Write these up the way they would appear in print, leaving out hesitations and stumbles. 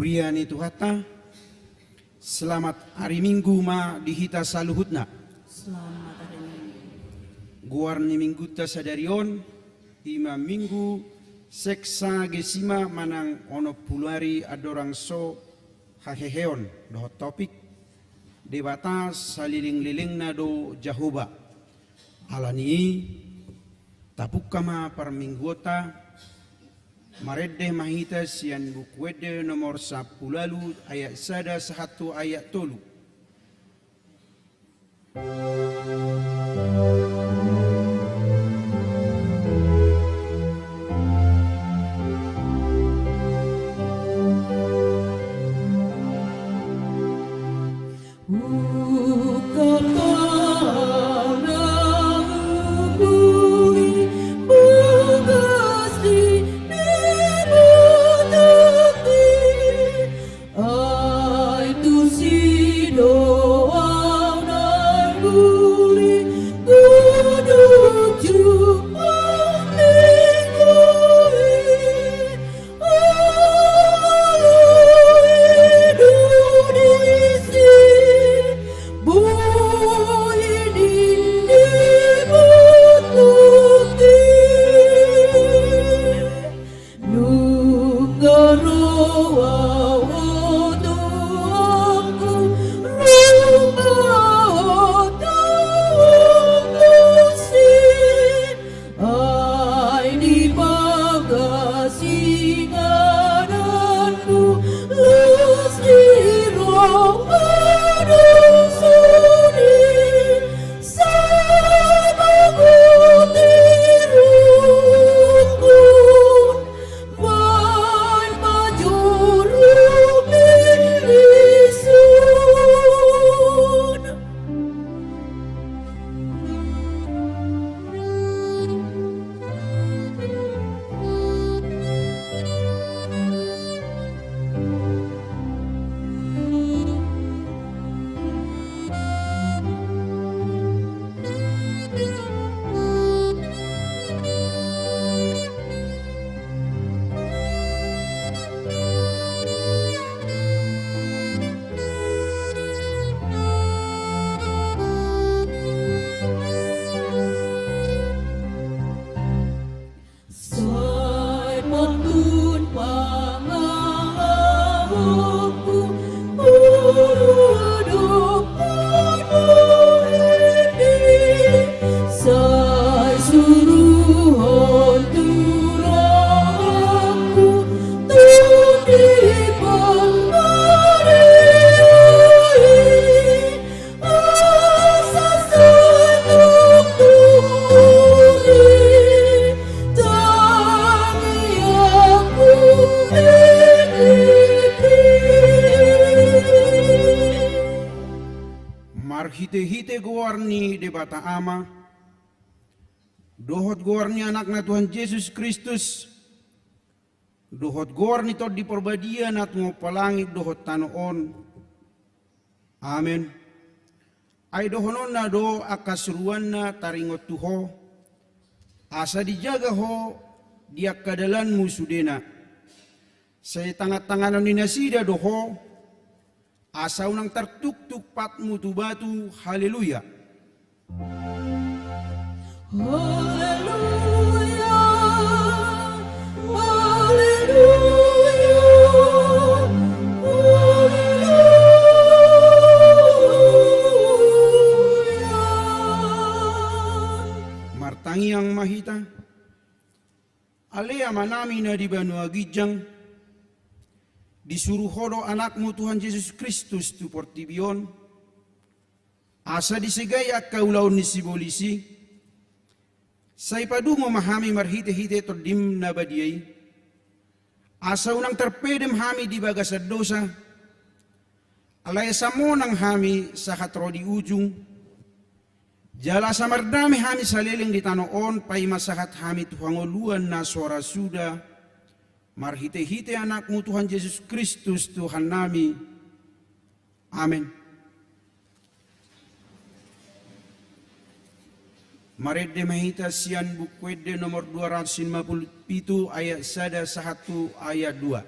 Puriani Tuhata, selamat hari Minggu ma dihita saluhutna. Selamat hari Minggu. Guarni minggu ta sadarion, ima minggu seksa gesima manang ono puluari adorang so haheheon doh topik debata saliling-liling na do Jahoba. Alani tapuk kama par mingguota Maredde mahita sian bukwede nomor 10 ayat 1 ayat 3. Hite-hite guarni debata ama, dohot guarni anakna Tuhan Yesus Kristus, dohot guarni tod di perbadian at ngopalangit dohot tanoon. Amen. Ay dohonon na do akasruan na taringot tuho, asa dijaga ho diak kadalan musudena. Sa tangat-tanganan ni nasida doho, asa unang tertuk-tuk patmu tu batu, haleluya. Haleluya, haleluya, haleluya. Martangi ang mahita, alea manami na di Banua Gijang, disuruh hodo anakmu Tuhan Yesus Kristus tu portibion, asa disegaya kaulaun ni sibolisi, say padu memahami marhite-hite todim na badiyay, asa unang terpedem hami di bagasad dosa, alay samo ng hami sa katro di ujung, jala sa mardami hami sa liling di tanoon, pay masahat hami tuhangoluan na suara suda, marhite-hite anakmu Tuhan Yesus Kristus Tuhan nami. Amin. Maredde mahita sian bukwede nomor 257 ayat 1 ayat 2.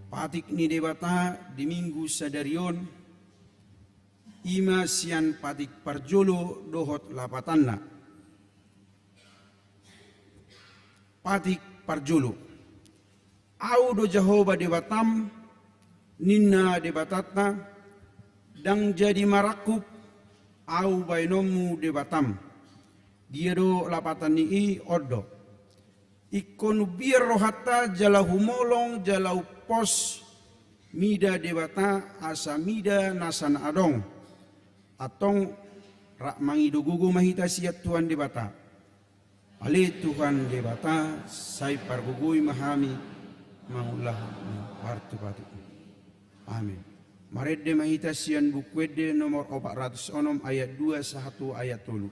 Patik ni debata di minggu sadarion ima sian patik parjolo dohot lapatanna. Patik parjolo au do Jehovah debatam ninna debatatna dang jadi marakup au bainomu debatam dia do lapatan ni odo ikonu biar rohata jalau humolong jalau pos mida debata asa mida nasan adong atong rak mangido gugu mahita siat Tuhan debata ale Tuhan debata sai pargugui mahami maulah hartu pati amin. Maredde mahita sian bukwede nomor 406 ayat 2 1 ayat 3.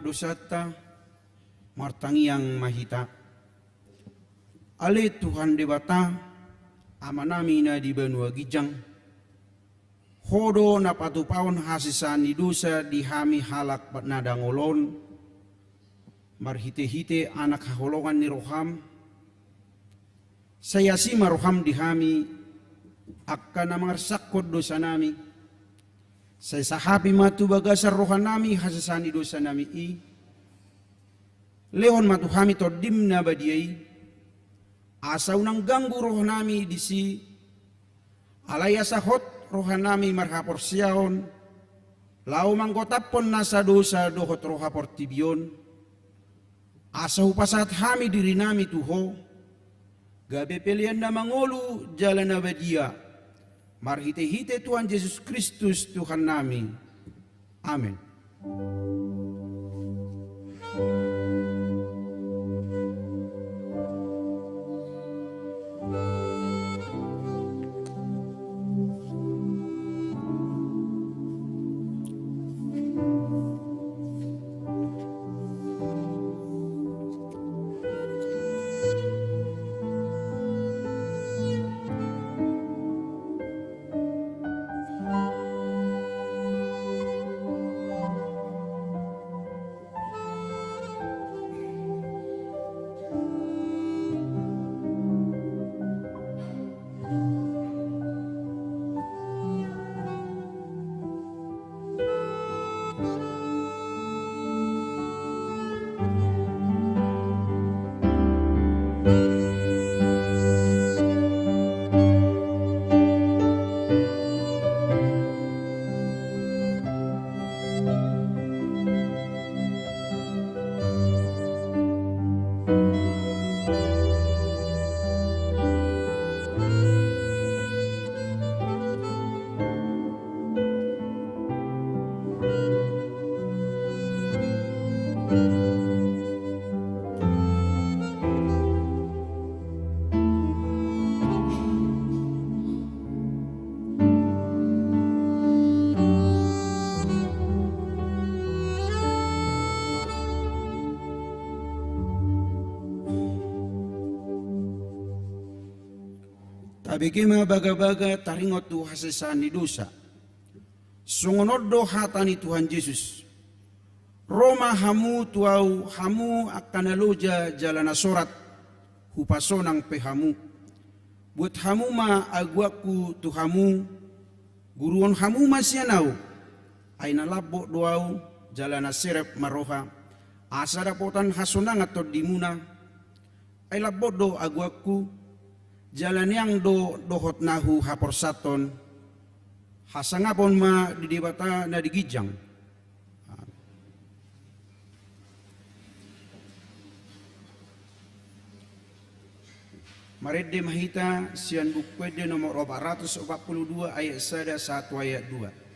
dosata martangiang mahita. Ale Tuhan debata amanami na di benua gijang. Hodo na patupawon hasisani dosa di hami halak nadangolon. Marhite-hite anak haholongan ni roham. Saya si maroham di hami akan mangarsakod dosa nami. Saya sahabi matu bagasar rohan nami hasisani dosa nami i. Lehon matu hami todim na badiai. Asa unang ganggu roh nami di si alaya sahot roh nami marhapor siaon lau manggotapon nasa dosa dohot roh hapor tibion asa upasat hami diri nami tuho gabe pelian na mangolu jalan abadia marhite-hite Tuhan Yesus Kristus Tuhan nami. Amin. Abikima baga-baga taringot tu hasesani dosa. Sungonodo hatani Tuhan Yesus. Roma hamu tuau hamu akanaloja jalana sorat hupasonang pehamu. Buat hamu ma agwaku tuhamu guruon hamu masyanau. Aina labo doau jalana serep maroha. Asara potan hasonang atau dimuna. Ay labo do agwaku jalan yang dohot nahu hapor saton hasangapon ma didebata na digijang. Marede mahita sian bukwede nomor 442 ayat 1 ayat 2.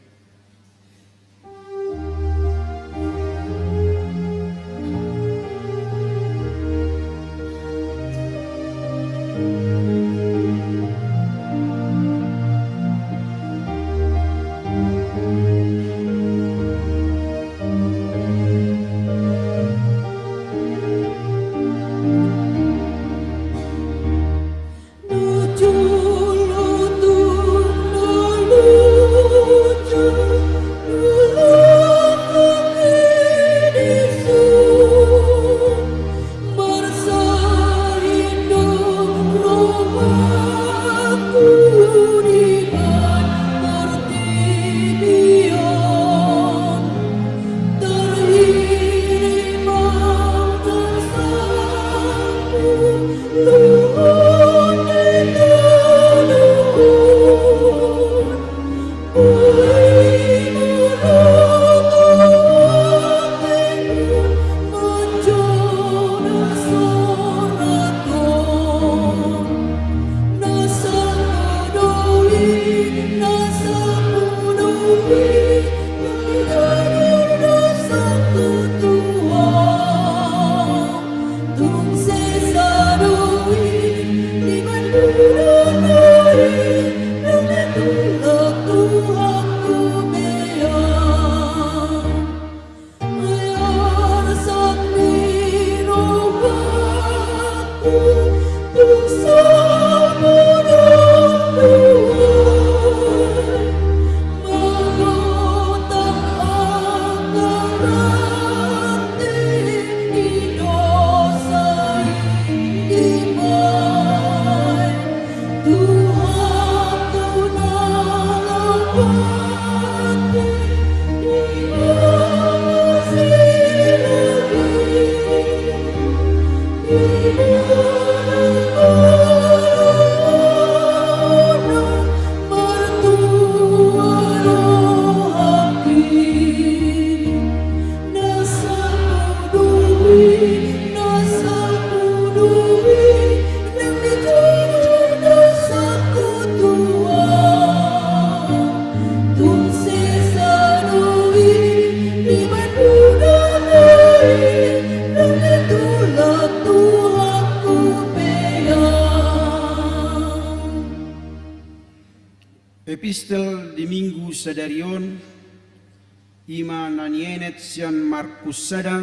Epistel di minggu sadarion ima nanienet sian Markus sada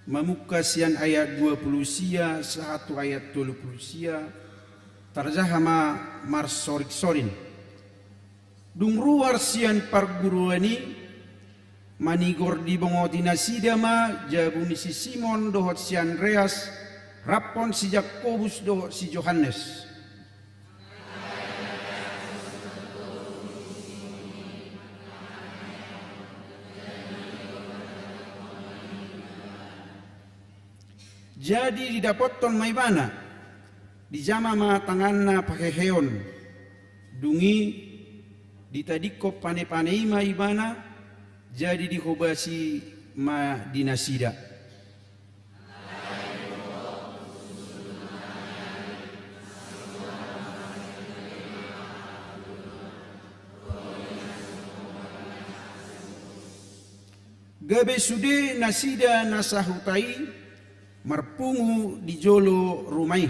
mamuka sian ayat 20 sia satu ayat 20 sia tarjahama marsorik sorin dung ruar sian parguruani manigor di bongotina sidama jabuni si Simon dohot si Andreas rapon si Jakobus dohot si Johannes. Jadi didapotton maibana di jama ma tanganna pakeheon dungi ditadiko pane-pane maibana jadi dihobasi ma dinasida. Gabe sude nasida nasahutai marpungu di jolo rumai.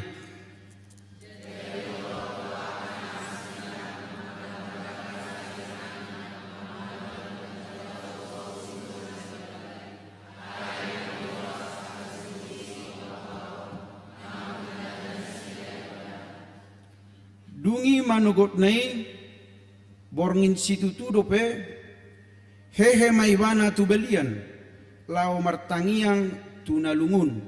Dungi manugot nai borngin situ tu dope hehe maibana tu belian lau martangiang tunalungun.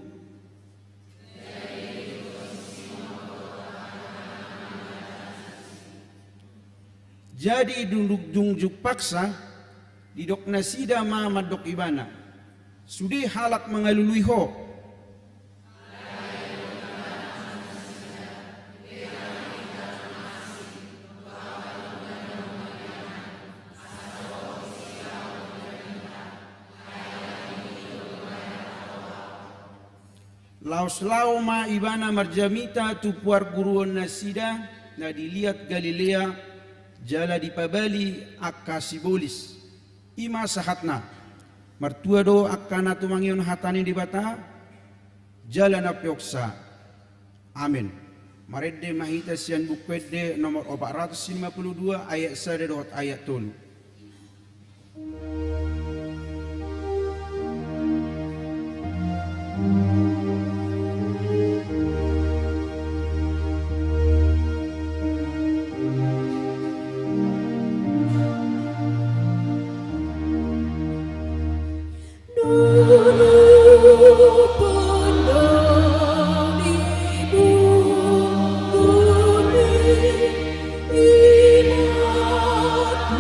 Jadi dungjuk paksa didok nasida ma madok ibana sudah halak mengalului ho. Laos-lao ma ibana marjamita tu puar guruan nasida na dilihat Galilea jala dipabali akka sibolis ima sahatna martua do akkana tumangion hatani dibata jala na pyoksa. Amin. Maredde mahita sian bukwedde nomor 452 ayat 1 dot ayat 3.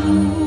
Ibu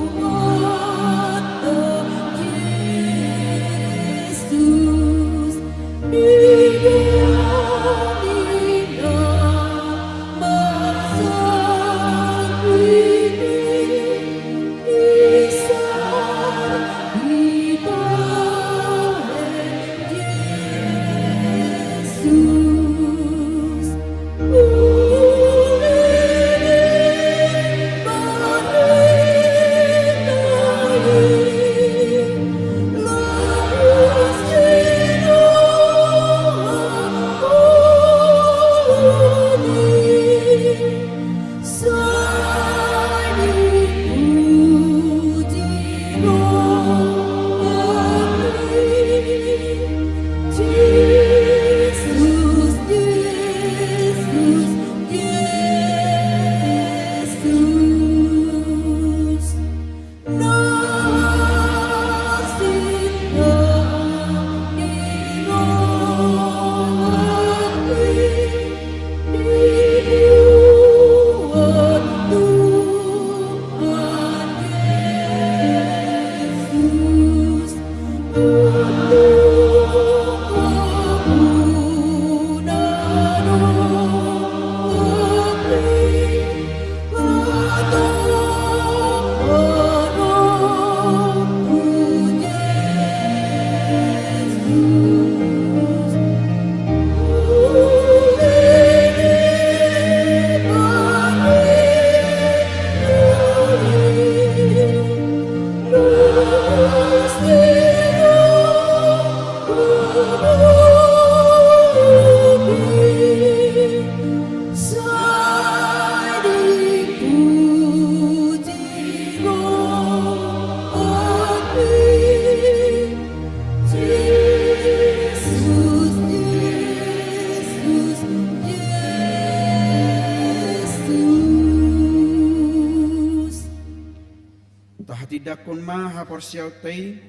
tidakon ma haporsiaw tay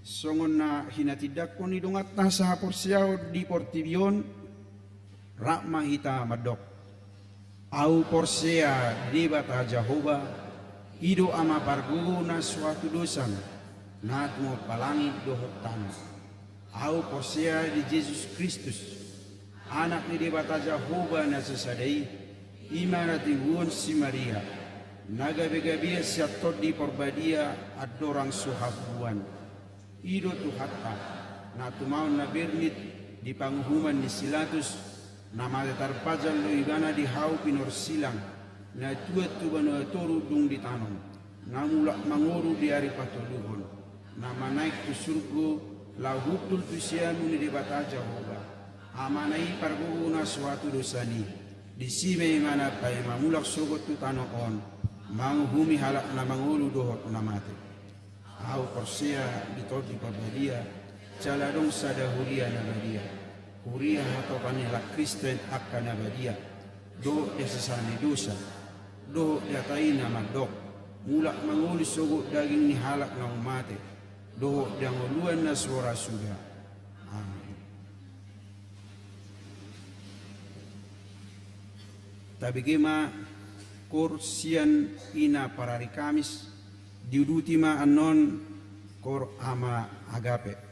songon na hinatidakon ni dongat na sa haporsiaw di Portibion rakma hita madok au porsea di bata Jehovah ido ama pargugu na suatu dosan na tumo palangi dohot tanah au porsea di Yesus Kristus anak ni di bata Jehovah na sesadai imana tiwon si Maria naga-begabia siatot di porbadia adorang suhabuan ido tuhatta na tumau na bernit di panghuman ni Silatus na matetarpajal lo ibana di hau pinor silang na tuat tubano toru dung di tanong na mulak mangoru di hari patuluhon na manaik tu surgo la hutul tu sianu ni di bata Jehovah amanai parguna suatu dosani di sime mana pai mamulak sogot tu tanong manghumi halak na mangulu dohot na mate au porsia ditodi pabadia caladong sada huria na badia huria atau panela Kristen akan na badia do desasani dosa do datai na madok mulak mangulu sogot daging ni halak na umate do dangoluan na suara sudah amin. Tabigema korsian ina parari Kamis diudutima anon kor ama agape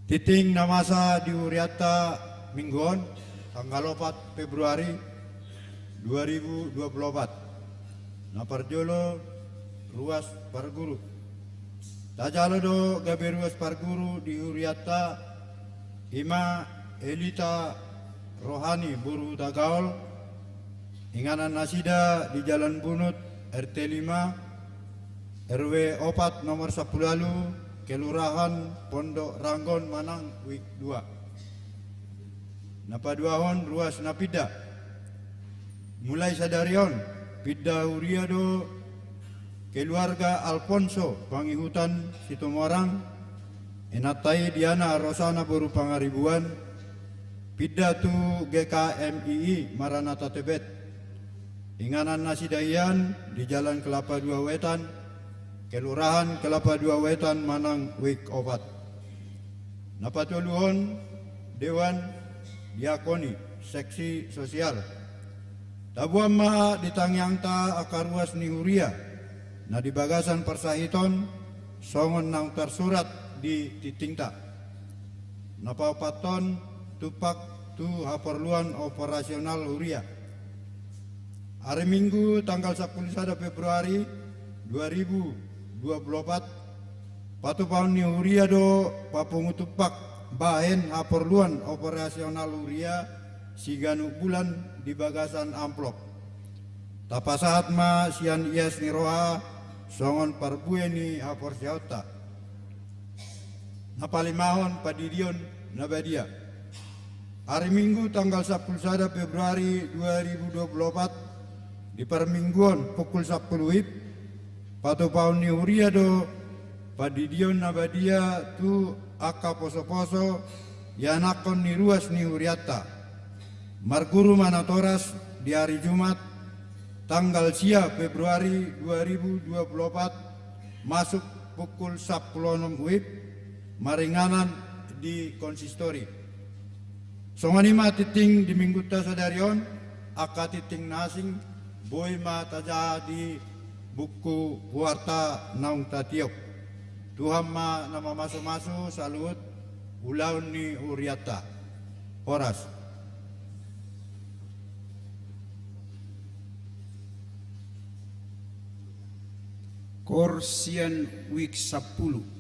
Titing namasa di Uriata Mingguon tanggal 4 Februari 2024. Naparjolo ruas parguru. Tajalo do gabe ruas parguru di Uriata Ima Elita Rohani Buru Tagaol. Inganan nasida di Jalan Bunut RT 5 RW 4 nomor 10 lalu Kelurahan Pondok Ranggon Manang Wik 2. Napaduahon ruas napida. Mulai sadarion pida Uriado keluarga Alfonso Pangihutan Situmorang enatai Diana Rosana Boru Pangaribuan pida tu GKMII Maranatha Tebet. Inganan nasidayan di Jalan Kelapa 2 Wetan Kelurahan Kelapa 2 Wetan Manang Wik Obat. Napatuluhon Dewan Diakoni Seksi Sosial. Tabuan maha ditangyangta akaruas ni Huria. Na di bagasan persahiton songon nang tersurat di titingta. Napapaton tupak tu haperluan operasional Huria. Hari Minggu tanggal 10 Februari 2024 patu paun ni Huria do papungutupak bahen haperluan operasional Huria siganu bulan di bagasan amplop. Tapasahat ma sian ias ni roha songon parbue ni hapor siauta. Napalimahon padidion nabadia. Hari Minggu tanggal 10 Februari 2024 di permingguan pukul 10 WIB patu paun ni Huria do padidion nabadia tu aka poso-poso yanakon ni ruas ni Huriata. Marguru Manatoras di hari Jumat tanggal sia Februari 2024 masuk pukul 10 WIB maringanan di konsistori. Songanima titing di minggu tasadarion aka titing nasing boy mataja di buku warta naung tatiok. Tuhan ma nama maso-maso salut ulaun ni Uriata. Horas. Korsian Wik 10.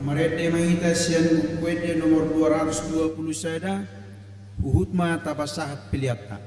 Marete mangita sian kuede nomor 220 sada uhut ma tapasahat piliata.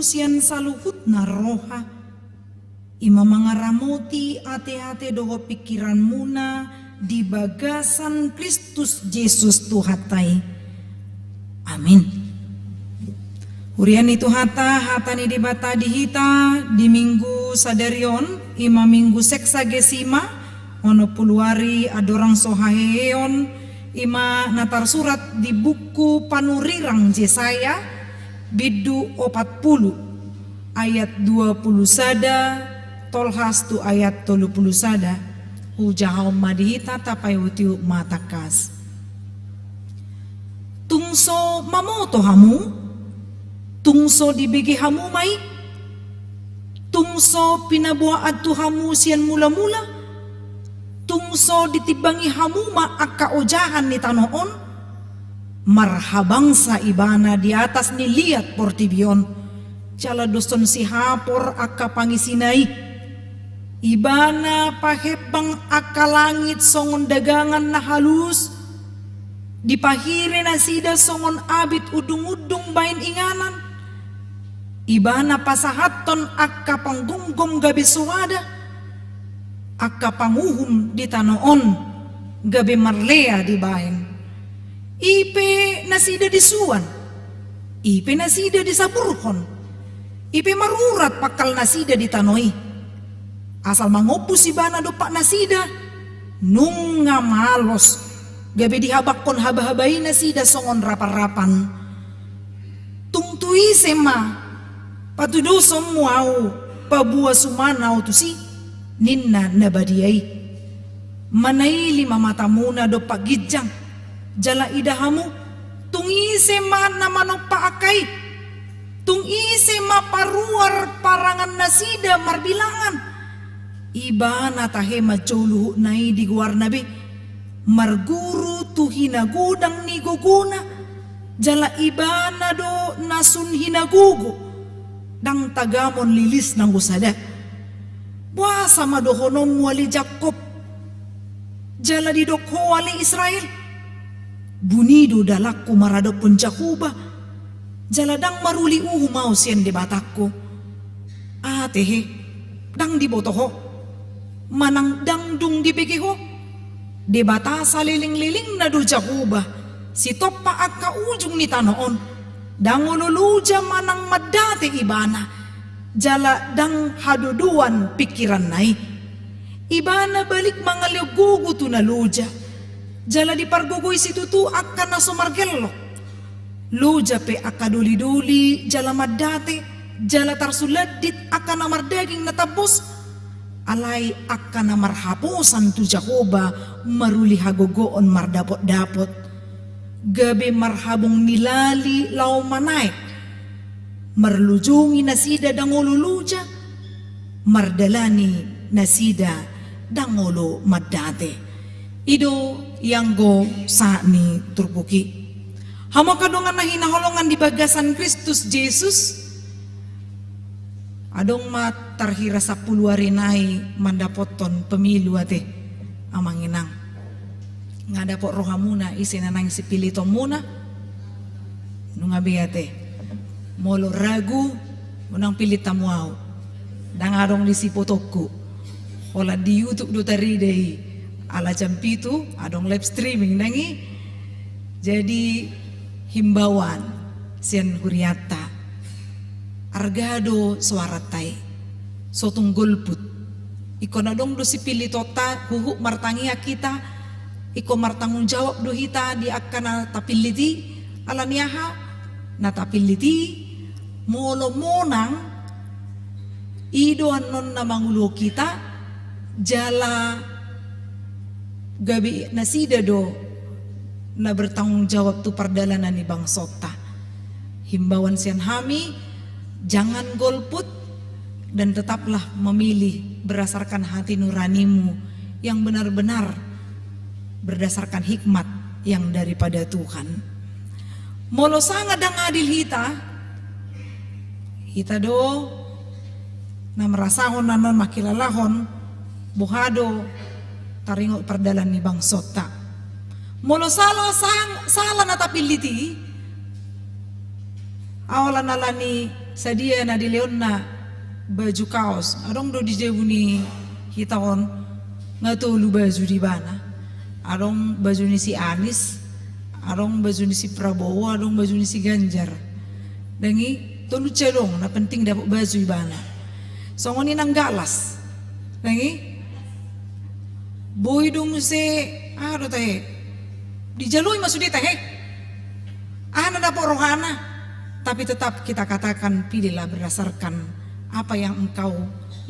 sian saluhut na roha. Ima mangaramoti ate-ate doho pikiran muna di bagasan Kristus Yesus Tuhatai. Amin. Hurian itu hata ni dibata di hita di minggu sadarion ima minggu seksagesima ono puluari adorang sohaheon ima natar surat di buku panurirang Yesaya bidu 40 ayat 20 sada tolhas tu ayat 30 sada hujahau madihita tapai utiu matakas tungso mamoto hamu tungso dibigi hamu mai tungso pinabuaad tu hamu sian mula-mula tungso ditibangi hamu ma akka ojahan ni tanoon marhabang sa ibana di atas ni liat portibion jala doson si hapor akka pangisinai ibana pahebang akka langit songon dagangan na halus dipahire na sida songon abit udung-udung bain inganan ibana pasahaton akka panggunggom gabi suwada akka panguhum di tanoon gabi marlea di bain ipe nasida di suwan ipe nasida di saburhon ipe marurat pakal nasida di tanoi asal mangopus ibana dopak nasida nunga malos gabi dihabakon haba-habai nasida songon rapan-rapan tungtui sema patudo somuau pabua sumanaw tu si ninna nabadiyay manay lima mata muna do pagidjang jala idahamu tung ise man naman paakay tung ise maparuar parangan nasida marbilangan iba natahe majuluhu nai di guar nabi marguru tu hinagudang ni guguna jala ibana do nasun hinagugu dang tagamon lilis ng usada buasa madohonom wali Jakob jala di dokho wali Israel bunido dalakku marado pun Jakuba jala dang maruli mau sian di batakku atehe dang di botoho manang dang dung di bekeho di bata saliling-liling na do Jakuba si topa akka ujung ni tanoon dang ululuja manang madate ibana jala dang haduduan pikiran nai ibana balik mangalyogugu tu na luja jala di pargugoy situtu akka na sumargello luja pe akka duli-duli jala madate jala tarsuladit akka na mardaging natabos alay akka na marhapusan tu Jakoba maruli hagogoon mardapot-dapot gabi marhabong nilali lau manaik marlujungi nasida dangoluluja mardalani nasida dangolo madate ido yanggo sa ni turpuki hamo kadongan na hinaholongan di bagasan Kristus Yesus adong matarhira sa puluari nai mandapoton pemilu ate amanginang nga dapo roha muna isinanang si pilito muna nung abiyate molo ragu unang pilita muaw dangarong di sipotokku ola di YouTube do tari dei ala jam 7 adong live streaming nangi jadi himbauan sian huriata argado suaratai sotong golput ikon adong do si pilito ta huhu martangia kita iko martanggung jawab do hita di akana tapiliti alaniaha na tapiliti molo monang ido anon na mangulo kita jala gabi nasida do na bertanggung jawab tu perdalanan ni bangsota himbauan sian hami jangan golput dan tetaplah memilih berdasarkan hati nuranimu yang benar-benar berdasarkan hikmat yang daripada Tuhan. Molo sangat dang adil hita do na merasahon nanon makilalahon buhado taringo perdalan ni bangsota. Molo sala na tapiliti awalan nalani sadia na di leon na baju kaos arong do di jebuni hitaon ngatulu baju di bana arong baju ni si Anies arong baju ni si Prabowo arong baju ni si Ganjar dangi tolu celong na penting dapat baju di bana songoni nang galas dangi boy dong se tahe dijalui masudi tahe ana dapat rohana tapi tetap kita katakan pilihlah berdasarkan apa yang engkau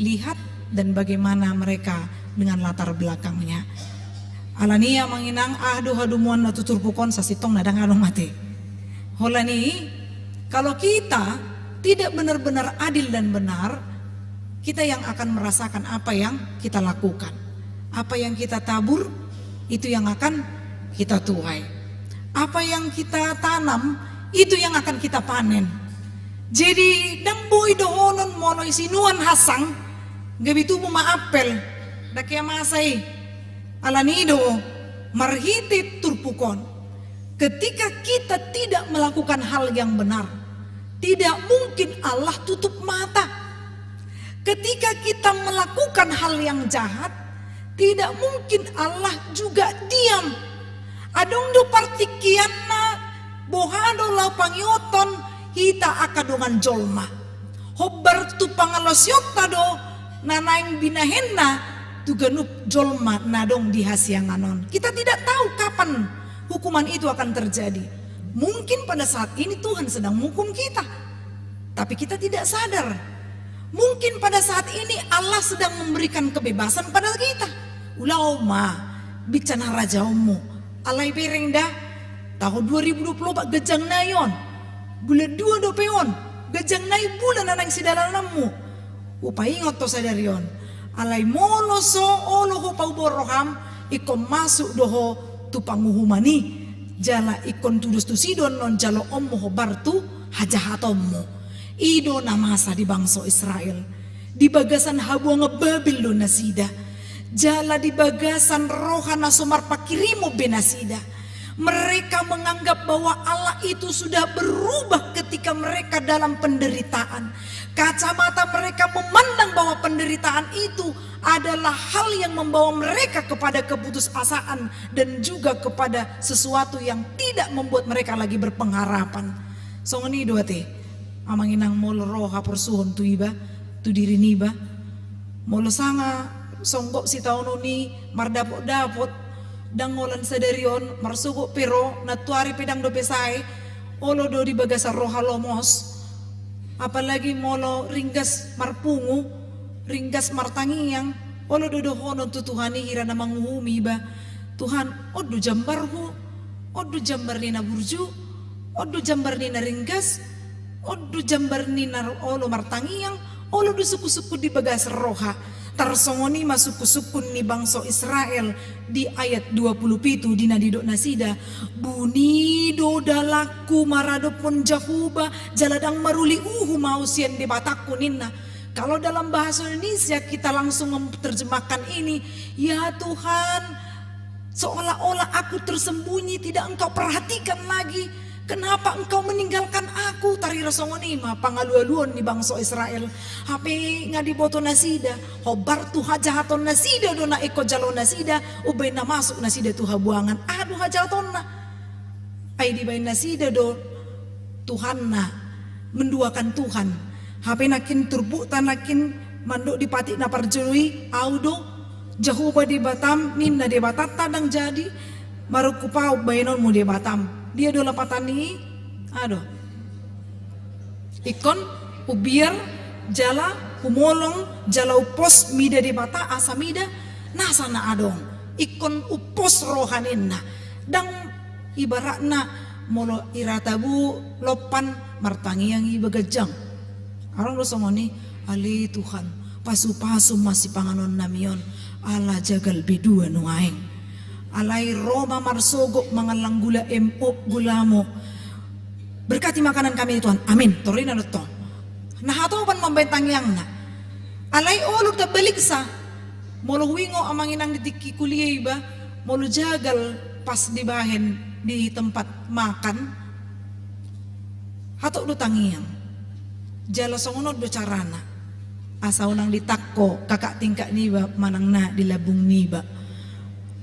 lihat dan bagaimana mereka dengan latar belakangnya. Alania manginang hadumuan na tuturpukon sa sitong nadang anong mati. Holani kalau kita tidak benar-benar adil dan benar, kita yang akan merasakan apa yang kita lakukan. Apa yang kita tabur itu yang akan kita tuai. Apa yang kita tanam itu yang akan kita panen. Jadi damboy dohonon moloy sinuan hasang gabitu mo maapel dakya masay alanido marhitit turpukon. Ketika kita tidak melakukan hal yang benar, tidak mungkin Allah tutup mata. Ketika kita melakukan hal yang jahat, tidak mungkin Allah juga diam. Adong do partikian na bohado lau pangyoton hita akadongan jolma. Hobbar tu pangalosyota do nanaing binahenna tu ganup jolma nadong dihasianganon. Kita tidak tahu kapan hukuman itu akan terjadi. Mungkin pada saat ini Tuhan sedang menghukum kita, tapi kita tidak sadar. Mungkin pada saat ini Allah sedang memberikan kebebasan pada kita. Ulau ma bicara rajamu alai bereng dah tahun 2024 gejang nayon bulan 2 dopeon gejang nay bulan anang sidalanmu upaingot to sadarion alai molo so olo ho pauboroham ikom masuk doho tu panguhumani jala ikon tudus tu sidon non jalo ommo ho bartu hajahatommo ido namasa di bangsa Israel di bagasan habuang Babil do nasida jala di bagasan rohana somar pakirimu benasida. Mereka menganggap bahwa Allah itu sudah berubah ketika mereka dalam penderitaan. Kacamata mereka memandang bahwa penderitaan itu adalah hal yang membawa mereka kepada keputusasaan dan juga kepada sesuatu yang tidak membuat mereka lagi berpengharapan. Songoni dua teh, amanginang molo roha persuhon tu iba, tu diri niba, molo sanga songgok si tahun ini mardapot-dapot dangolan sadarion marsugo pero natuari pedang do pesai olo do di bagasa roha lomos apalagi molo ringgas marpungu ringgas martangiang olo do hono tu Tuhani hira na manguhumi ba Tuhan odo jambarhu odo jambar ni na burju odo jambar ni na ringgas odo jambar ni na olo martangiang olo do suku-suku di bagasa roha tarsongoni masuk-sukun ni bangsa Israel di ayat 27 di nadidok nasida bunido dalaku marado pon jahuba jaladang maruli mausian di bataku ninna. Kalau dalam bahasa Indonesia kita langsung menerjemahkan ini, ya Tuhan seolah-olah aku tersembunyi tidak engkau perhatikan lagi. Kenapa engkau meninggalkan aku? Tari rasongoni ma pangalualuan di bangsa Israel. Hape ngadi boto nasida, hobar tu hajahaton nasida do na eko jalo nasida, ubay na masuk nasida tu habuangan. Aduh hajahaton na. Ay di bay nasida do Tuhan na menduakan Tuhan. Hape nakin turbutan nakin mandok di pati na parjului audo jahuba di Batam ninna di Batam tadang jadi marukupau bayinon mu di Batam. Dia dola patani, aduh, ikon ubiar jala umolong jala upos mida di bata asa mida nasana adong ikon upos rohaninna dang ibaratna molo iratabu lopan martangi yang ibagajang arang lo songoni ali Tuhan pasu-pasu masih panganon namion ala jagal bidua nuaeng alai Roma marsogok mangalang gula gulamo berkati makanan kami Tuhan amin torina no to nah ato pan mambentang yang na alai olo ta balik sa molo wingo amanginang ditiki kuliah ba molo jagal pas di bahen di tempat makan ato do tangiang Jala songonot do carana. Asa unang ditakko kakak tingkak niba manang na dilabung niba.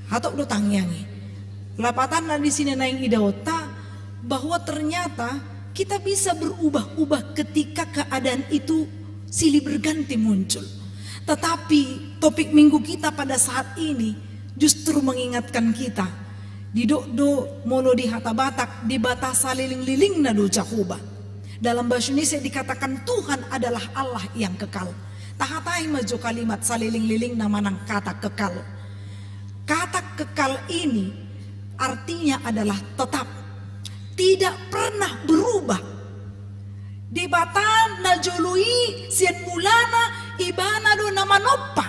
Hatok do tangyangi. Lapatan na di sini naing idauta bahwa ternyata kita bisa berubah-ubah ketika keadaan itu silih berganti muncul. Tetapi topik minggu kita pada saat ini justru mengingatkan kita di do molo di hata batak di batas saliling-liling na do cakuba. Dalam bahasa Indonesia dikatakan Tuhan adalah Allah yang kekal. Tahatai maju kalimat saliling-liling na manang kata kekal. Kata kekal ini artinya adalah tetap, tidak pernah berubah. Di batan na jului sian mulana ibana do nama noppa,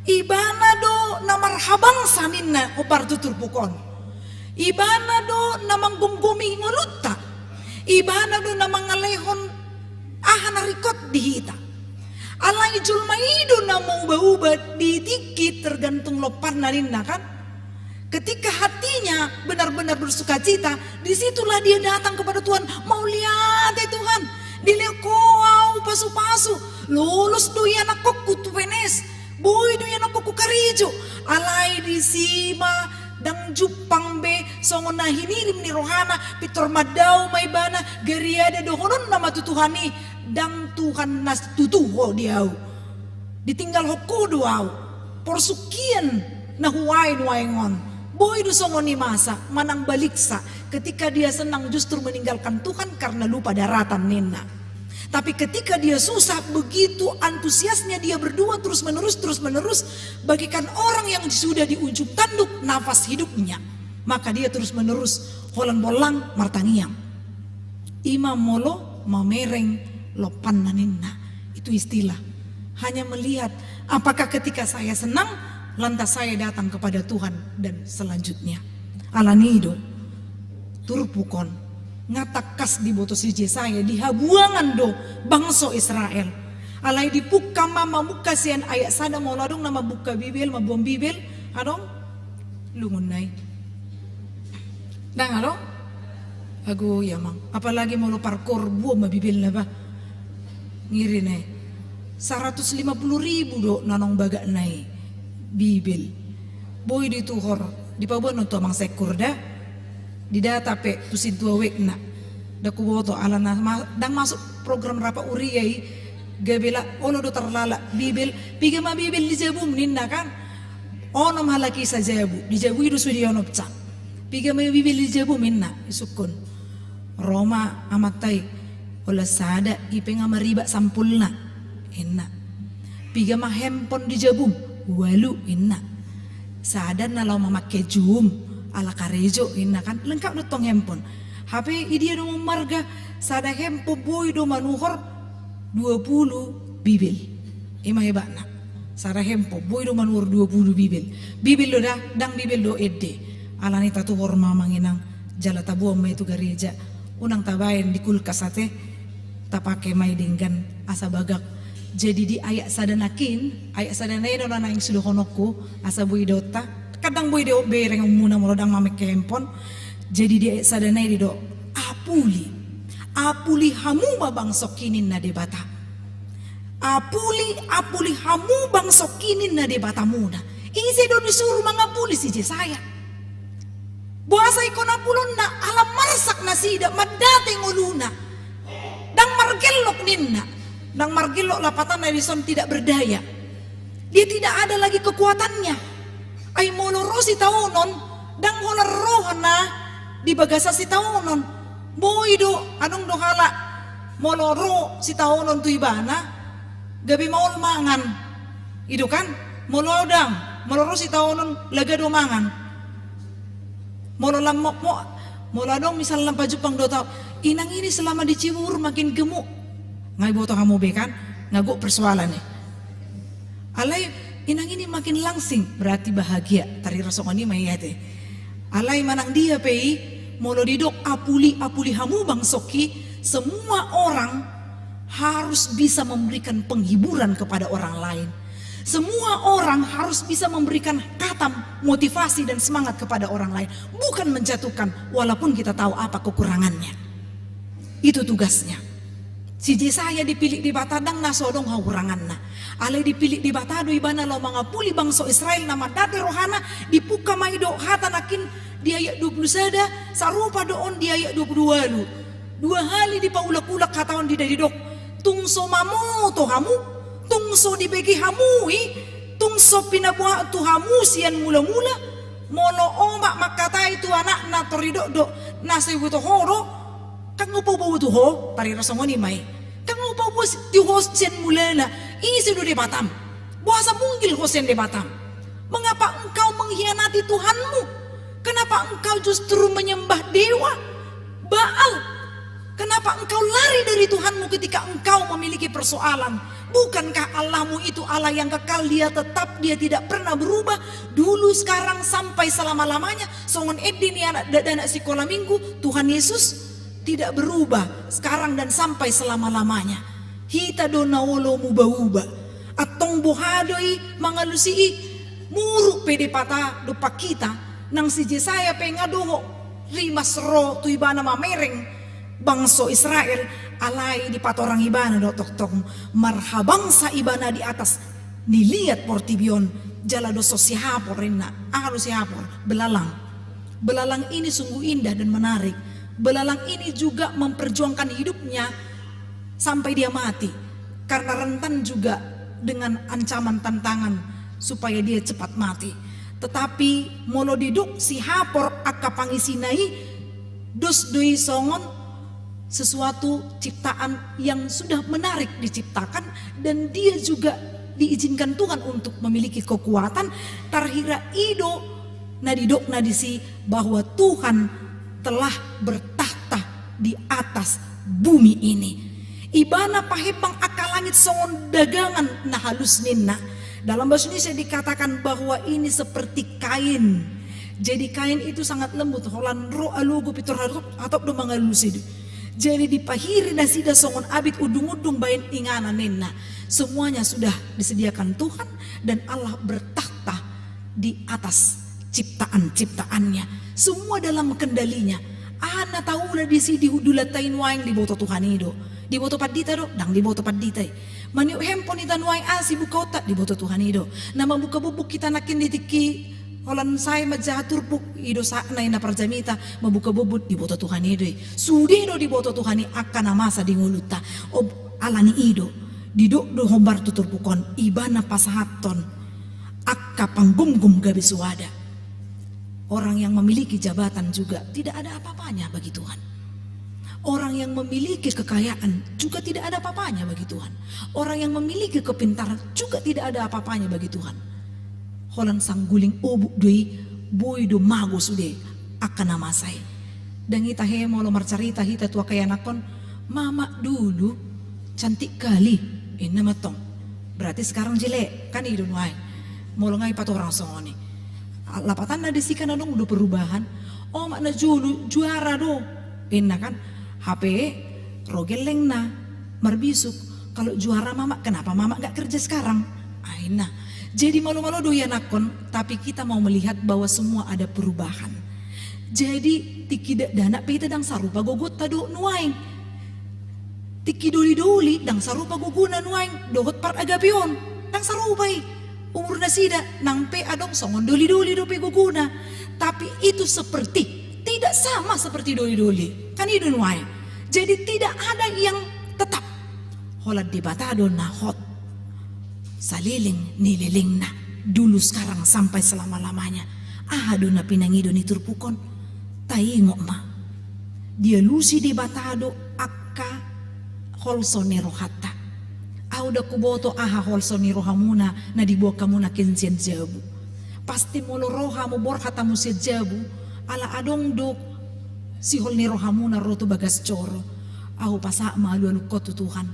ibana do na marhabang saninna opar tutur pukon, ibana do na manggumgumi ngolutta, ibana do na mangalehon ahana rikot dihita. Alai julmaido na mau ubah-ubah dikit tergantung lopan naninna kan. Ketika hatinya benar-benar bersuka cita, disitulah dia datang kepada Tuhan. Mau lihat Tuhan, dilekau pasu-pasu, lulus do yana kokku tu penes, boy do yana kokku karijo, alai di sima dang jupang be songon na hinirim ni rohana, pitor madau may bana, gariada do honon nama tutuhani, dang Tuhan nas tutuho diau, ditinggal hoko doau, porsukian na huwain waingon. Boy do songon ni masa manang baliksa ketika dia senang justru meninggalkan Tuhan karena lupa daratan nina. Tapi ketika dia susah begitu antusiasnya dia berdua terus menerus bagikan orang yang sudah di ujung tanduk nafas hidupnya. Maka dia terus menerus holan bolang martangiang. Imam molo mamereng lopan naninna. Itu istilah. Hanya melihat apakah ketika saya senang lantas saya datang kepada Tuhan dan selanjutnya. Alanido turpukon ngatakas di botos ije saya di habuangan do bangso Israel. Alai dipuka mama muka sian ayat sada mau ladong nama buka bibel mabuang bibel adong lungun nai. Dang adong agu ya mang apalagi mau lo parkor buah ma bibel napa ngiri nai 150.000 do nanong baga nai bibel boy di tuhor di pabuan untuk mang sekur dah di data pe tusin tua wekna da kuboto ala na dang masuk program rapa uriyai gabela ono do terlala bibel piga ma bibel di jabum ninna kan ono malaki sa jabu di jabu itu sudah ono pca piga ma bibel di jabum minna isukun Roma amatai ola sada ipenga mariba sampulna enna piga ma handphone di jabum walu inna sadar na lau memakai zoom ala karejo inna kan lengkap do tong handphone HP idia do marga sada handphone boy do manuhor 20 bibel ima hebana sada handphone boy do manuhor 20 bibel do dah dang bibel do edde ala ni tatu hor mamanginang jala tabuam mai tu gereja unang tabain di kulkas ate tapake mai dinggan asa bagak. Jadi di ayat sadanakin, ayat sadanay do na yang suluhonokku asa bui dota, kadang bui do bereng muna molodang mamek kempon. Jadi di ayat sadanay do apuli hamu babang sokinin na debata. Apuli hamu bang sokinin na debata muna. Isi do disuruh mangapuli si saya. Buasa ikona pulon na alam marsak na sida madate nguluna. Dang margelok ninna. Dang margilok lapatan Edison tidak berdaya. Dia tidak ada lagi kekuatannya. Ay moloro si taunon, dang holar rohana di bagasa si taunon. Boydo anong dohala moloro si taunon tu ibana. Gabi maul mangan. Ido kan molodang, moloro si taunon laga do mangan. Mololam mo moladong misal lampa Jepang do tau. Inang ini selama di Cibubur makin gemuk. Ngai boto kamu bekan ngaguk persoalan nih. Alai inang ini makin langsing berarti bahagia tari rasongan ini mayate. Alai manang dia pei molo didok apuli hamu bang soki semua orang harus bisa memberikan penghiburan kepada orang lain. Semua orang harus bisa memberikan kata motivasi dan semangat kepada orang lain, bukan menjatuhkan walaupun kita tahu apa kekurangannya. Itu tugasnya. Si Jesaya dipilih di Batadang na sodong haurangan na. Ale dipilih di Batado ibana lo mga puli bangso Israel na madati rohana dipuka maido hata nakin di ayat 20 sada sarupa doon di ayat 22 lu. 2 hali di paulak-ulak katawan di dadidok. Tungso mamu to hamu, tungso dibegi hamui, tungso pinabuha tu hamu sian mula-mula. Mono omak makatai tu anak na torido do nasi buto horo. Kang upo tu ho tari rasangoni mai. Kang upo ti ho sian mulana isi do di Batam. Buasa munggil ho sian di Batam. Mengapa engkau mengkhianati Tuhanmu? Kenapa engkau justru menyembah dewa Baal? Kenapa engkau lari dari Tuhanmu ketika engkau memiliki persoalan? Bukankah Allahmu itu Allah yang kekal, dia tetap, dia tidak pernah berubah. Dulu, sekarang, sampai selama-lamanya. Songon edin anak anak sekolah minggu, Tuhan Yesus tidak berubah. Sekarang dan sampai selama-lamanya. Hita dona wolo muba-uba. Atong bohadoi mangalusii. Muruk pede pata dopa kita. Nang si Jesaya pengadoho. Rimas ro tu ibana mamereng. Bangso Israel alai di patorang ibana do tok marhabangsa ibana di atas niliat portibion jala doso sihapor rinna alu sihapor belalang ini sungguh indah dan menarik. Belalang ini juga memperjuangkan hidupnya sampai dia mati karena rentan juga dengan ancaman tantangan supaya dia cepat mati. Tetapi molo diduk sihapor akapangisinai dos doi songon sesuatu ciptaan yang sudah menarik diciptakan dan dia juga diizinkan Tuhan untuk memiliki kekuatan tarhira ido nadidok nadisi bahwa Tuhan telah bertahta di atas bumi ini. Ibana pahepang akalangit songon dagangan na halus ninna. Dalam bahasa Indonesia dikatakan bahwa ini seperti kain. Jadi kain itu sangat lembut. Holan ro alugo pitor atau do mangalusid. Jadi dipahiri nasida songon abit udung-udung bain ingana nenna. Semuanya sudah disediakan Tuhan dan Allah bertakhta di atas ciptaan-ciptaannya. Semua dalam kendalinya. Ana taula di sidi hudulatain waing di boto Tuhan itu. Di boto padita do, dang di boto padita. Maniu hempon itan waing asi buka otak di boto Tuhan itu. Nama buka bubuk kita nakin ditiki Holan saya majatur puk ido sakna ina parjamita mabuka bobot di boto Tuhan ido. Sudi do di boto Tuhan akan masa di nguluta. Ob alani ido didok do hombar tutur pukon ibana pasahaton akka panggum-gum gabe suada. Orang yang memiliki jabatan juga tidak ada apa-apanya bagi Tuhan. Orang yang memiliki kekayaan juga tidak ada apa-apanya bagi Tuhan. Orang yang memiliki kepintaran juga tidak ada apa-apanya bagi Tuhan. Holan sang guling obuk doi boy do mago sude akan nama saya. Dan kita hemo lo marcarita hita tua kaya nakon mama dulu cantik kali ini matong. Berarti sekarang jelek kan idun wae. Molo ngai pat orang songoni. Lapatan na disikan dong udah perubahan. Oh makna julu juara do. Inna kan HP rogeleng na marbisuk. Kalau juara mama kenapa mama nggak kerja sekarang? Aina. Jadi malu-malu doyan akon, tapi kita mau melihat bahwa semua ada perubahan. Jadi tiki dana pita dang sarupa gogot tado nuaing. Tiki doli-doli dang sarupa guguna nuaing dogot part agapion dang sarupay. Umur na sida nang pe adong songon doli-doli do pe guguna. Tapi itu seperti tidak sama seperti doli-doli. Kan itu nuaing. Jadi tidak ada yang tetap. Holat di batado na hot. Saliling nililing na dulu sekarang sampai selama-lamanya. Ahado na pinangido ni turpukon taingo ma dia lusi di batado akka holso ni rohata auda kuboto aha holso ni rohamuna na dibuo kamu na kinsian jabu pasti molo roha mo borhata mo si jabu ala adong do si hol ni rohamuna roto bagas coro au pasa malu ko Tuhan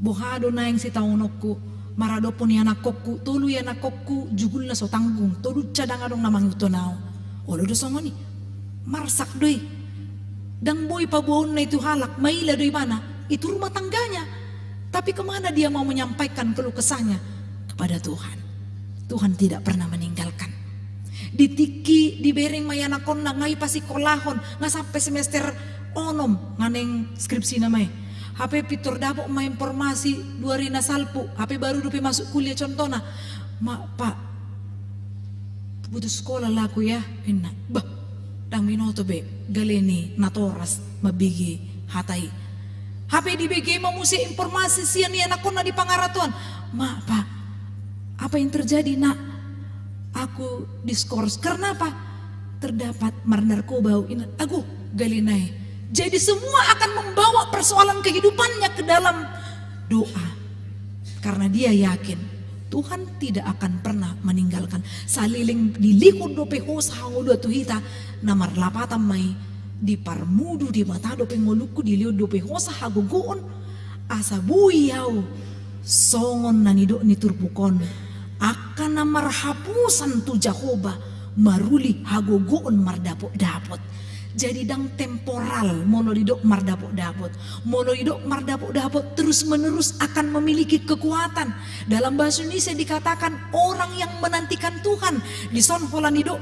bohado na yang si taunokku marado po ni anak kokku, tulu ya anak kokku, jugul na so tanggung, tulu cadang adong namang ito nao. Olo do songoni, marsak doy. Dang boy pabuon na itu halak, maila doy mana, itu rumah tangganya. Tapi kemana dia mau menyampaikan keluh kesahnya? Kepada Tuhan. Tuhan tidak pernah meninggalkan. Ditiki, dibereng mayanakon na, ngay pasikolahon, nga sampai semester onom, nganeng skripsi namay. HP pitur dapok ma informasi 2 rina salpu, HP baru dupi masuk kuliah contohnya. Pak, putus sekolah laku ya, enak. Bah, dang minoto be, galeni natoras mabigi hatai. HP di BG mamusi informasi sian ni anak kona di pangaratuan. Pak, apa yang terjadi nak? Aku diskors karena apa? Terdapat mar narkoba ini. Aku galinai. Jadi semua akan membawa persoalan kehidupannya ke dalam doa. Karena dia yakin Tuhan tidak akan pernah meninggalkan. Saliling dilikod dope hosa hangulo tuhita namar lapatan mai di parmudu di mata dope ngoluku di liod dope hosa hagugoon asa buyau songon nanido ni turbukon akan namar hapusan tu Jahoba maruli hagogoon mardapot-dapot. Jadi dang temporal monolidok mardapot-dapot. Monolidok mardapot-dapot terus menerus akan memiliki kekuatan. Dalam bahasa Indonesia dikatakan orang yang menantikan Tuhan di son holanidok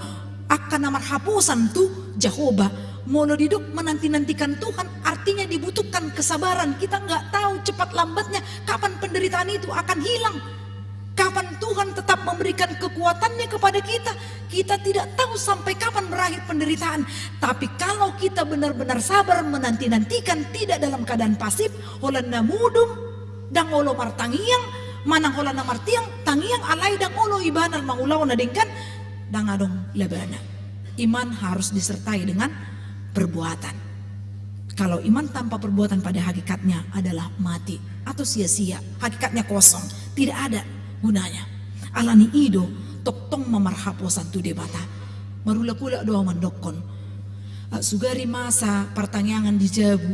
akan namar hapusan tu Jahoba. Monolidok menanti-nantikan Tuhan artinya dibutuhkan kesabaran. Kita nggak tahu cepat lambatnya kapan penderitaan itu akan hilang. Kapan Tuhan tetap memberikan kekuatannya kepada kita. Kita tidak tahu sampai kapan berakhir penderitaan. Tapi kalau kita benar-benar sabar menanti-nantikan, tidak dalam keadaan pasif, holana mudum dang olo martangiang, manang holana martiang, tangiang alai dang olo ibanal mangulaw na dengkan, dang adong labana. Iman harus disertai dengan perbuatan. Kalau iman tanpa perbuatan pada hakikatnya adalah mati atau sia-sia, hakikatnya kosong, tidak ada gunanya. Alani ido tok tong mamarhaposan tu debata marula-kula doa mandokon sugari masa pertanyaan di Jabu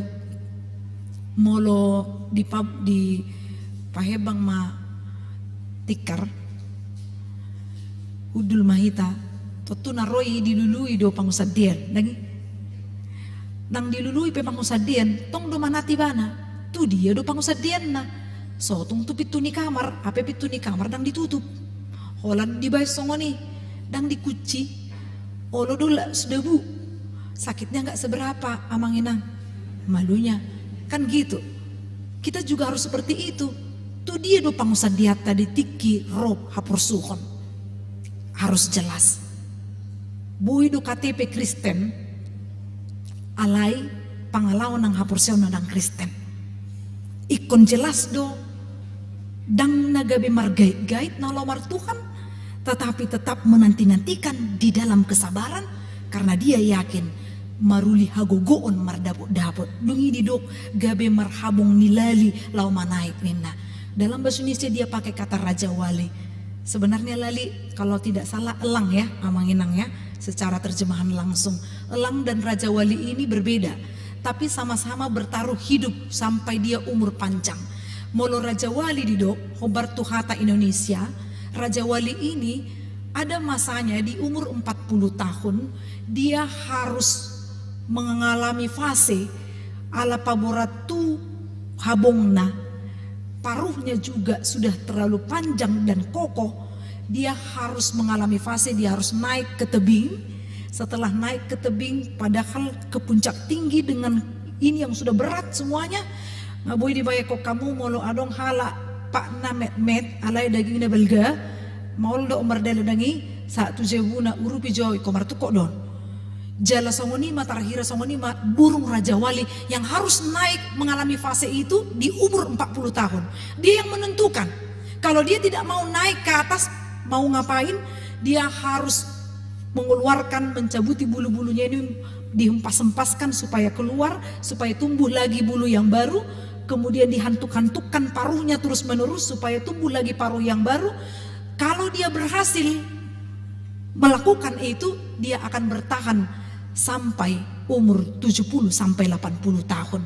molo di pahebang ma tikar udul mahita totu naroi dilului do pangusadian lagi nang dilului pe pangusadian tong do manati bana tu dia do pangusadian na. So tung tu pitu ni kamar, apa pitu ni kamar dang ditutup. Holan di bawah songoni, dang dikunci. Olo dula sedebu. Sakitnya nggak seberapa, amang inang. Malunya, kan gitu. Kita juga harus seperti itu. Tu dia do pangusan diat tadi tiki rob hapur suhon. Harus jelas. Bui do KTP Kristen, alai pangalawan nang hapur seon nang Kristen. Ikon jelas do dang nagabe margait-gait nolomar Tuhan, tetapi tetap menanti-nantikan di dalam kesabaran karena dia yakin maruli hagogoon mardapot-dapot dungi didok gabe marhabong nilali lau manaik nina. Dalam bahasa Indonesia dia pakai kata Raja Wali. Sebenarnya lali kalau tidak salah elang ya, amang inang ya, secara terjemahan langsung. Elang dan Raja Wali ini berbeda, tapi sama-sama bertaruh hidup sampai dia umur panjang. Molo Raja Wali didok, hobar tuhata Indonesia, Raja Wali ini ada masanya di umur 40 tahun, dia harus mengalami fase ala paboratu habongna, paruhnya juga sudah terlalu panjang dan kokoh, dia harus mengalami fase, dia harus naik ke tebing. Setelah naik ke tebing, padahal ke puncak tinggi dengan ini yang sudah berat semuanya, ngaboy dibayar kok kamu molo adong hala pak na met alai daging na belga maul do mardela dangi saat tu jebuna urupi joy komar tu kok don jala songonima terakhir songonima burung Raja Wali yang harus naik mengalami fase itu di umur 40 tahun. Dia yang menentukan kalau dia tidak mau naik ke atas mau ngapain, dia harus mengeluarkan, mencabuti bulu-bulunya ini, dihempas-hempaskan supaya keluar, supaya tumbuh lagi bulu yang baru, kemudian dihantuk-hantukkan paruhnya terus-menerus supaya tumbuh lagi paruh yang baru. Kalau dia berhasil melakukan itu, dia akan bertahan sampai umur 70 sampai 80 tahun.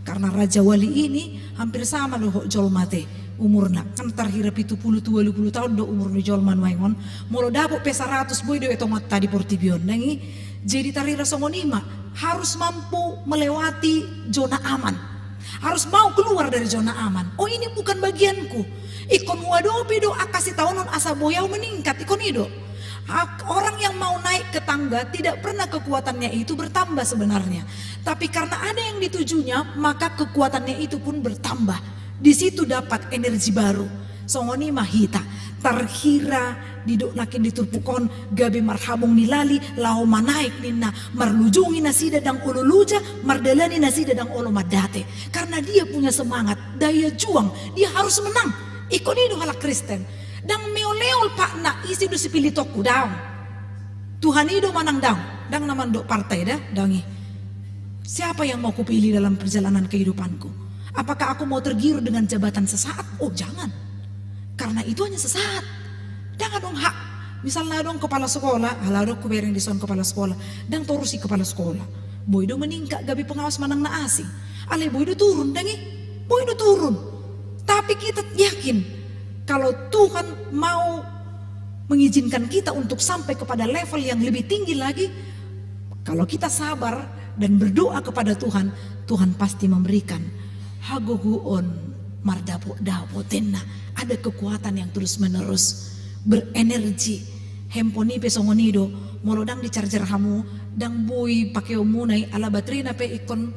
Karena Raja Wali ini hampir sama loh jolmate umurna, kan terhirap itu 20 tahun do umur ni jolman waingon molo dapok pesa 100 boy do etongot tadi portibion nangi. Jadi tarira songonima harus mampu melewati zona aman, harus mau keluar dari zona aman. Oh ini bukan bagianku, ikon wadobe do akasi tahunon asa boyau meningkat ikon ido Orang yang mau naik ke tangga tidak pernah kekuatannya itu bertambah sebenarnya. Tapi karena ada yang ditujunya, maka kekuatannya itu pun bertambah. Di situ dapat energi baru. Songoni mahita tarhira diduk nakin diturpukon gabi marhabung nilali lau manaik nina marlujungi nasi dadang ululuja mardalani nasi dadang olo madate. Karena dia punya semangat, daya juang, dia harus menang. Ikon itu halak Kristen. Dang meoleol pak na isi du sipili toku daun. Tuhan itu manang daun. Dang naman do partai dah dangi. Siapa yang mau kupilih dalam perjalanan kehidupanku? Apakah aku mau tergiur dengan jabatan sesaat? Oh jangan. Karena itu hanya sesaat. Jangan dong hak. Misalnya dong kepala sekolah, halah dong kubereng di son kepala sekolah, dan torusi kepala sekolah. Boy do meningkat gabi pengawas manang na asing. Ale boy do turun dangi. Boy do turun. Tapi kita yakin kalau Tuhan mau mengizinkan kita untuk sampai kepada level yang lebih tinggi lagi, kalau kita sabar dan berdoa kepada Tuhan, Tuhan pasti memberikan hagoguon mardapo dapotenna. Ada kekuatan yang terus menerus berenergi. Hemponi pesongonido molodang di charger hamu dang boy pakai omunai ala baterina pe ikon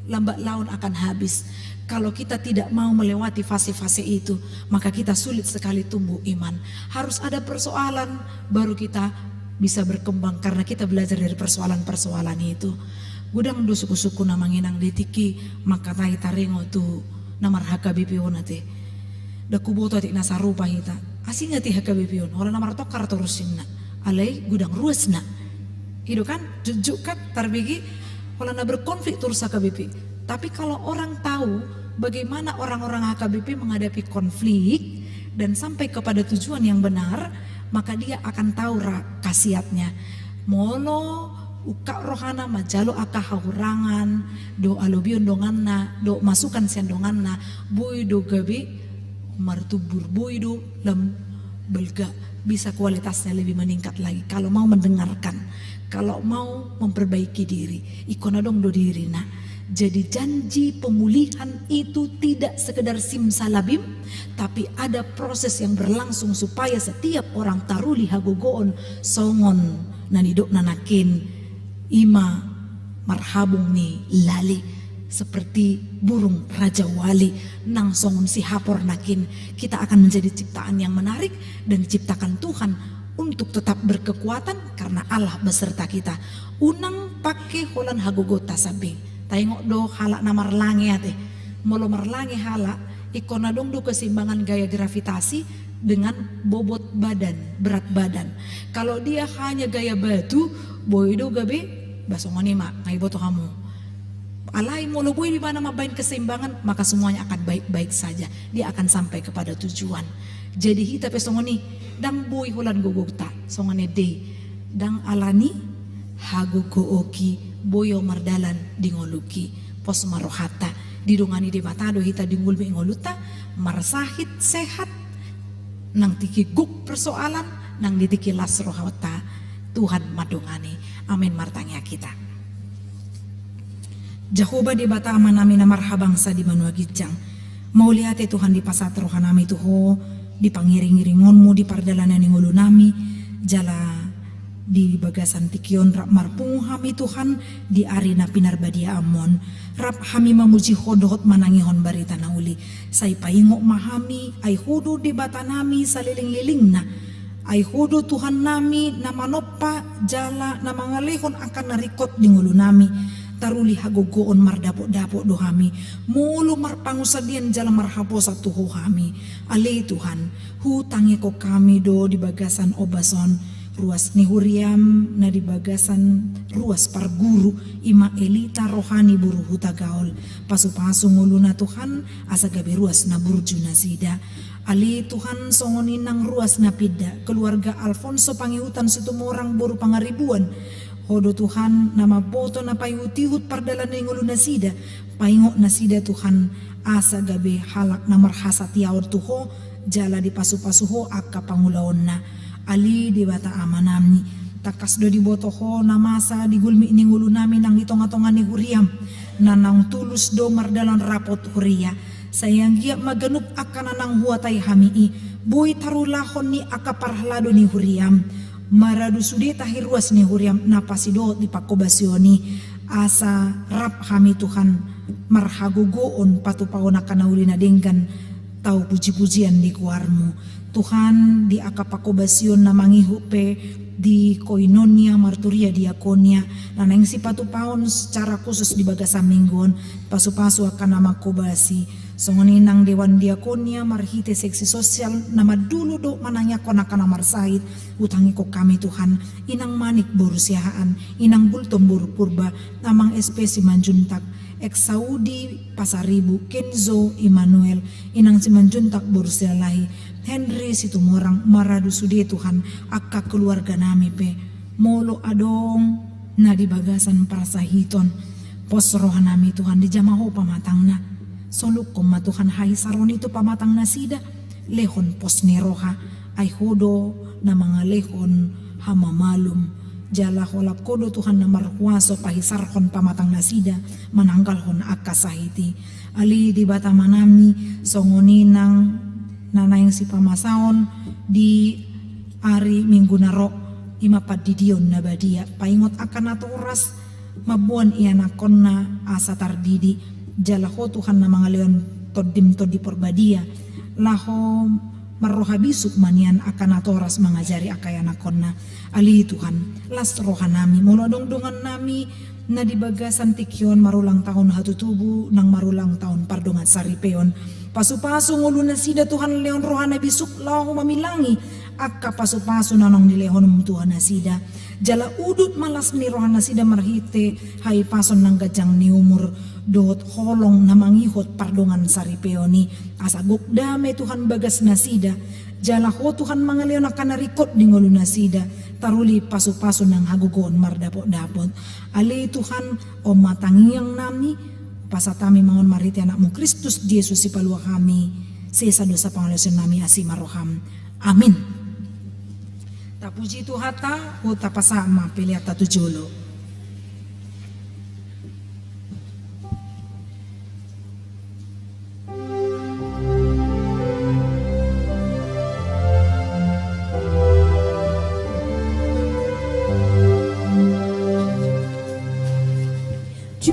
lambat laun akan habis. Kalau kita tidak mau melewati fase-fase itu, maka kita sulit sekali tumbuh iman. Harus ada persoalan baru kita bisa berkembang, karena kita belajar dari persoalan-persoalan itu. Gudang du suku-suku namanginang ditiki maka tai tarengo tu namar HKBP onate. Da kuboto ti nasarupa hita. Asing ti HKBP on. Orang namar tokar terusin na. Alai gudang ruas na. Itu kan jujuk kan tarbigi orang na berkonflik terus HKBP. Tapi kalau orang tahu bagaimana orang-orang HKBP menghadapi konflik dan sampai kepada tujuan yang benar, maka dia akan tahu khasiatnya. Molo uka rohana majalo aka haurangan do alobion donganna do masukan sendonganna boy do gabi martubur boy do lam belga bisa kualitasnya lebih meningkat lagi kalau mau mendengarkan, kalau mau memperbaiki diri ikona dong do diri nah. Jadi janji pemulihan itu tidak sekedar simsalabim, tapi ada proses yang berlangsung supaya setiap orang taruli hagogoon songon nanidok nanakin ima marhabung ni lali seperti burung raja wali nang songon si hapor nakin. Kita akan menjadi ciptaan yang menarik dan diciptakan Tuhan untuk tetap berkekuatan karena Allah beserta kita. Unang pakai holan hagogota sabi tengok do halak namar lange ate molo marlange halak ikona dong do keseimbangan gaya gravitasi dengan bobot badan, berat badan. Kalau dia hanya gaya batu boy do gabe basongoni mak ngai boto kamu alai molo boy di mana mabain keseimbangan, maka semuanya akan baik-baik saja. Dia akan sampai kepada tujuan. Jadi hita pesongoni dang boy holan gogokta songone de dang alani hagogo oki boyo mardalan dingoluki pos marohata didongani di matado hita dingulmi ngoluta marsahit sehat nang tiki guk persoalan nang ditiki las rohata Tuhan madongani. Amin martangnya kita. Jahoba di bata amanami na marhabangsa di Banua Gijang. Mau lihat Tuhan di pasat rohanami tuho di pangiring-iringonmu di pardalanan ngulu nami jala di bagasan tikion rap marpung hami Tuhan di arena pinarbadia amon rap hami memuji hodohot manangihon barita nauli say paingok mahami ay hudu di bata nami saliling-liling na ay hudu Tuhan nami na manopa jala na mangalehon akan narikot di ngulu nami taruli hagogoon mardapo-dapo do hami mulu marpangusadian jala marhapo sa tuho hami ale Tuhan hutangi ko kami do di bagasan obason ruas ni huriam na di bagasan ruas parguru ima elita rohani buru huta gaol pasu-pasu ngulu na Tuhan asa gabe ruas na burju na sida ali Tuhan songonin nang ruas na pida keluarga Alfonso pangihutan setumorang boru pangaribuan hodo Tuhan nama boto na payutihut pardalan na ngulu na sida paingok na sida Tuhan asa gabe halak na marhasa tiawar tuho jala di pasu-pasuho akka pangulaon na ali di bata amanami takas do di botoho na masa di gulmi ni ngulu nami nang itonga-tonga ni huriam nanang tulus do mardalan rapot huria sayang gia maganup akan nang huatay hamii boy tarulahon ni akaparhlado ni huriam maradu sude tahiruas ni huriam napasido di pakobasioni asa rap kami Tuhan marhagugoon patupaon akanauli na denggan tau puji-pujian di kuarmu Tuhan di akapakobasion na mangihupe di koinonia marturia diakonia na nang si patupaon secara khusus di bagas minggon pasu-pasu akan nama kobasi songoninang dewan diakonia marhite seksi sosial nama dulu do mananya konakan namar sahid utangi ko kami Tuhan inang manik borusiahaan inang bultom boru purba namang espesi manjuntak Saudi Pasaribu Kenzo Emmanuel inang si manjuntak borusialahi Henry situmorang maradu sude Tuhan akka keluarga nami pe molo adong na di bagasan para sahiton pos rohan nami Tuhan di jamaho pamatangna soluk koma Tuhan hai saron itu pamatang na sida lehon pos neroha ay hodo na mga lehon hama malum jala holap kodo Tuhan na marhuaso pahisarhon pamatang na sida mananggalhon akka sahiti ali di bata manami songoninang nanayang si pamasaon di ari minggu naro imapad di dion na badia paingot akan nato oras mabuan ianakon na asa tardidi jalaho Tuhan na mga leon todim to di porbadia laho marroha bisuk manian akan nato oras mangajari akayanakon na ali Tuhan las rohan nami mulodong-dongan nami na di bagasan tikyon marulang tahun hatutubu nang marulang tahun pardongan saripeon pasu-pasu ngulu na sida Tuhan leon rohana bisuk lahu mamilangi akka pasu-pasu nanong ni leon Tuhan na sida jala udut malas ni rohana sida marhite hai pason ng gajang ni umur dot holong na mangihot pardongan saripeoni asaguk dame Tuhan bagas na sida jala ho Tuhan mga leon akan narikot di ngulu na sida taruli pasu-pasu ng hagugon mardapot-dapot ali Tuhan o matangiang nami pasatami mangon mariti anakmu Kristus Yesus si palua kami sesa dosa pangalasan nami asimaroham amin tapuji tu hata o tapasama piliata tujolo Di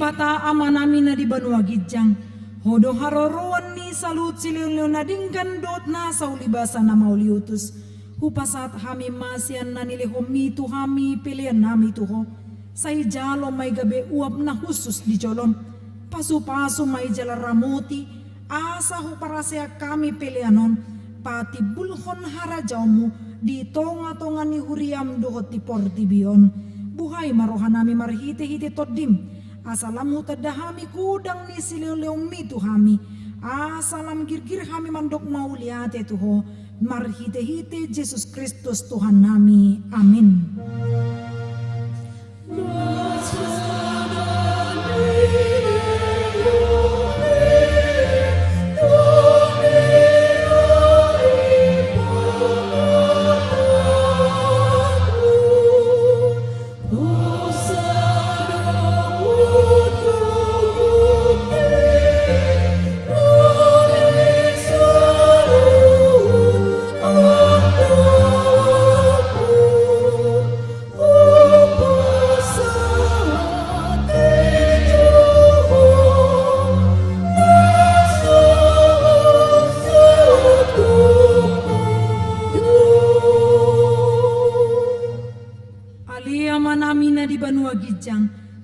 bata amanami na di banua gijang. Hodo haroroan ni salut sililo na dinggan dot na sa ulibasan na mauliutus. Hupasat hami masian na nilihomi tu hami pilihan nami tuho. Say jalo may gabi uap na husus di jolon. Pasu-pasu may jala ramoti. Asa ho para siya kami pilihanon. Pati bulhon harajaw mo. Di tonga-tonga ni huriam dohot ti portibion. Buhay marohan nami marhiti-hiti todim. Asalamu tadahami kudang ni sileleong mitu hami. Asalam girgir hami mandok mauliate tuho. Marhite-hite Jesus Kristus Tuhan nami. Amin.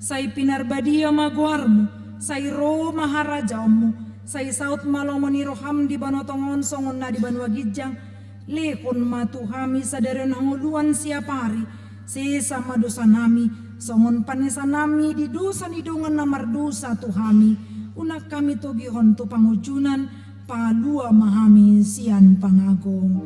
Say pinarbadia magwarmo, say ro maharajawmo, say saut malomoni roham di banotongon songon na di banwa gijang, lekon matuhami sa deren hanguluan siapari, sesa madosa nami, songon panesa nami di dosa ni dongan na mardosa tuhami, unak kami togihon tu pangujunan, palua mahami sian pangagong.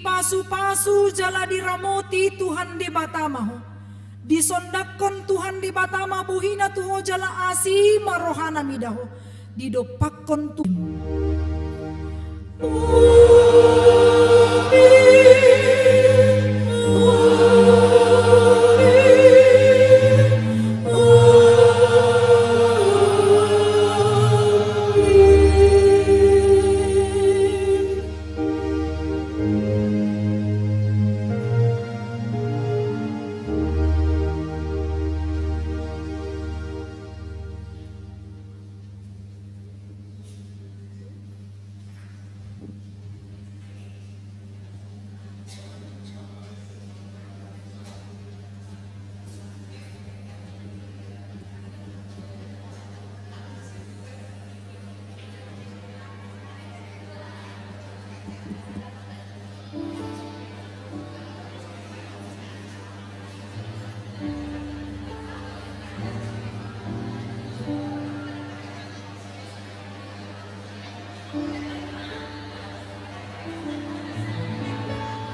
Pasu-pasu jala diramoti Tuhan di batamaho. Disondakon Tuhan di batama buhina tuho jala asi marohana midaho. Didopakon Tuhan.